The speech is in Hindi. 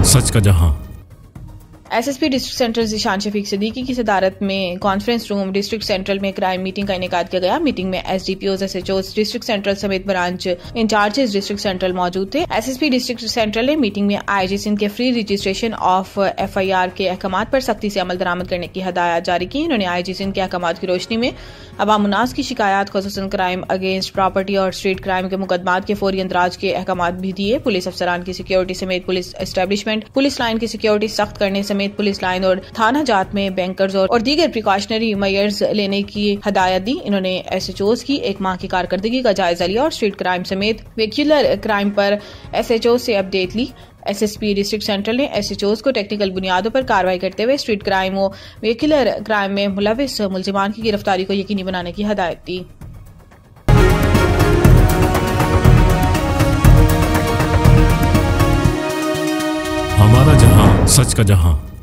सच का जहां। SSP district central Zeeshan Shafiq Siddiqui की सदारत में कॉन्फ्रेंस रूम डिस्ट्रिक्ट सेंट्रल में क्राइम मीटिंग का इनेकाद किया गया। मीटिंग में एसडीपीओ एसएचओ डिस्ट्रिक्ट सेंट्रल समेत ब्रांच इंचार्जेस डिस्ट्रिक्ट सेंट्रल मौजूद थे। एसएसपी डिस्ट्रिक्ट सेंट्रल ने मीटिंग में आईजी सिंध के फ्री रजिस्ट्रेशन ऑफ एफआईआर के अहकाम पर सख्ती से अमल दरामद करने की हदायत जारी की। इन्होंने आईजी सिंध के अहकाम की रोशनी में अवाम उन्नास की शिकायत खुसूसन क्राइम अगेंस्ट प्रॉपर्टी और स्ट्रीट क्राइम के मुकदमात के फौरी अंदराज के अहकाम भी दिए। पुलिस अफसरान की सिक्योरिटी समेत पुलिस एस्टेब्लिशमेंट पुलिस लाइन की सिक्योरिटी सख्त करने समेत पुलिस लाइन और थाना जात में बैंकर्स और दीगर प्रिकॉशनरी मेजर्स लेने की हदायत दी। इन्होंने एसएचओस की एक माह की कारकर्दगी का जायजा लिया और स्ट्रीट क्राइम समेत व्हीक्यूलर क्राइम पर एसएचओ से अपडेट ली। एसएसपी डिस्ट्रिक्ट सेंट्रल ने एसएचओस को टेक्निकल बुनियादों पर कार्रवाई करते हुए स्ट्रीट क्राइम और व्हीक्यूलर क्राइम में मुलविस मुल्जिमान की गिरफ्तारी को यकीनी बनाने की हदायत दी। हमारा जहां, सच का जहां।